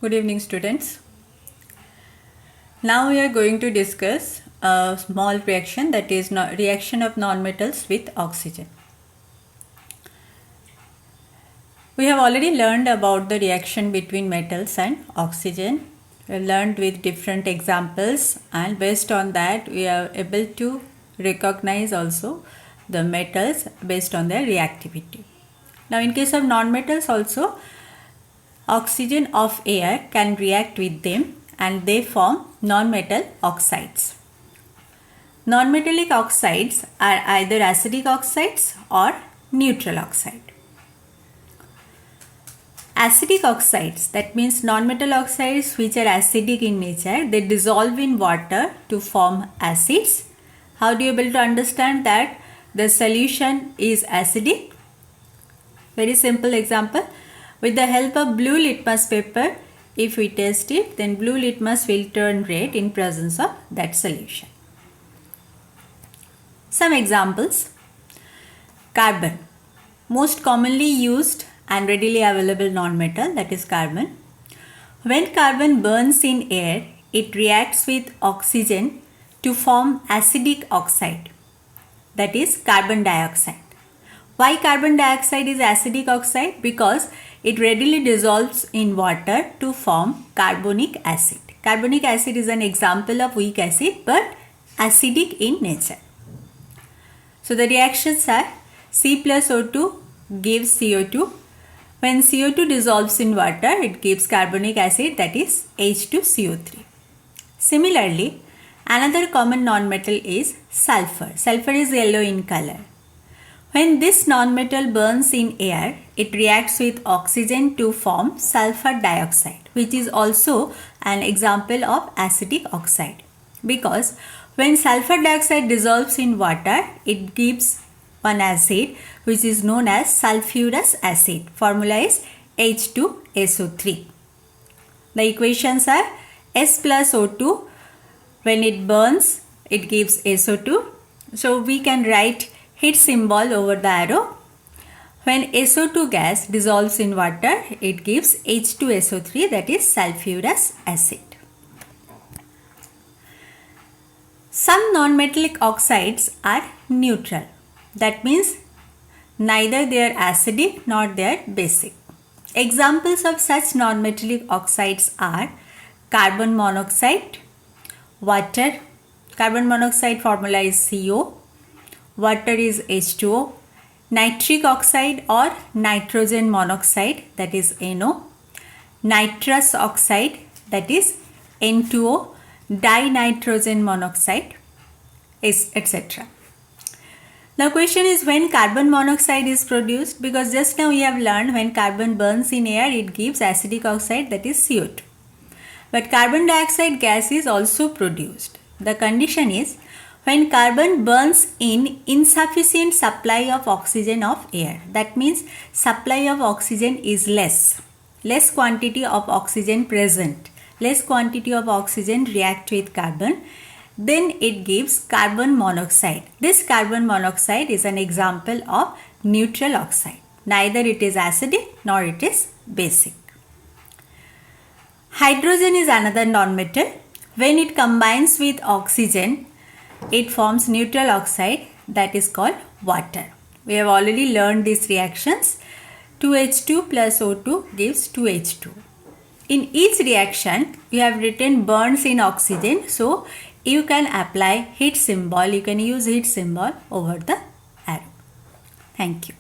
Good evening, students. Now we are going to discuss a small reaction, that is reaction of nonmetals with oxygen. We have already learned about the reaction between metals and oxygen. We have learned with different examples, and based on that we are able to recognize also the metals based on their reactivity. Now in case of nonmetals also, oxygen of air can react with them and they form nonmetal oxides. Nonmetallic oxides are either acidic oxides or neutral oxide. Acidic oxides, that means nonmetal oxides which are acidic in nature, they dissolve in water to form acids. How do you able to understand that the solution is acidic? Very simple example. With the help of blue litmus paper, if we test it, then blue litmus will turn red in presence of that solution. Some examples. Carbon, most commonly used and readily available nonmetal, that is carbon. When carbon burns in air, it reacts with oxygen to form acidic oxide, that is carbon dioxide. Why carbon dioxide is acidic oxide? Because it readily dissolves in water to form carbonic acid. Carbonic acid is an example of weak acid but acidic in nature. So the reactions are C plus O2 gives CO2. When CO2 dissolves in water, it gives carbonic acid, that is H2CO3. Similarly, another common nonmetal is sulfur. Sulfur is yellow in color. When this nonmetal burns in air, it reacts with oxygen to form sulfur dioxide, which is also an example of acidic oxide. Because when sulfur dioxide dissolves in water, it gives one acid which is known as sulfurous acid. Formula is H2SO3. The equations are S plus O2. When it burns, it gives SO2. So we can write heat symbol over the arrow. When SO2 gas dissolves in water, it gives H2SO3, that is sulfurous acid. Some nonmetallic oxides are neutral. That means neither they are acidic nor they are basic. Examples of such nonmetallic oxides are carbon monoxide, water. Carbon monoxide formula is CO. Water is H2O, nitric oxide or nitrogen monoxide, that is NO, nitrous oxide, that is N2O, dinitrogen monoxide, etc. Now question is when carbon monoxide is produced, because just now we have learned when carbon burns in air it gives acidic oxide, that is CO2. But carbon dioxide gas is also produced. The condition is when carbon burns in insufficient supply of oxygen of air. That means supply of oxygen is less quantity of oxygen present, less quantity of oxygen react with carbon, then it gives carbon monoxide. This carbon monoxide is an example of neutral oxide. Neither it is acidic nor it is basic. Hydrogen is another nonmetal. When it combines with oxygen, it forms neutral oxide, that is called water. We have already learned these reactions. 2H2 plus O2 gives 2H2. In each reaction, you have written burns in oxygen. So, you can apply heat symbol. You can use heat symbol over the arrow. Thank you.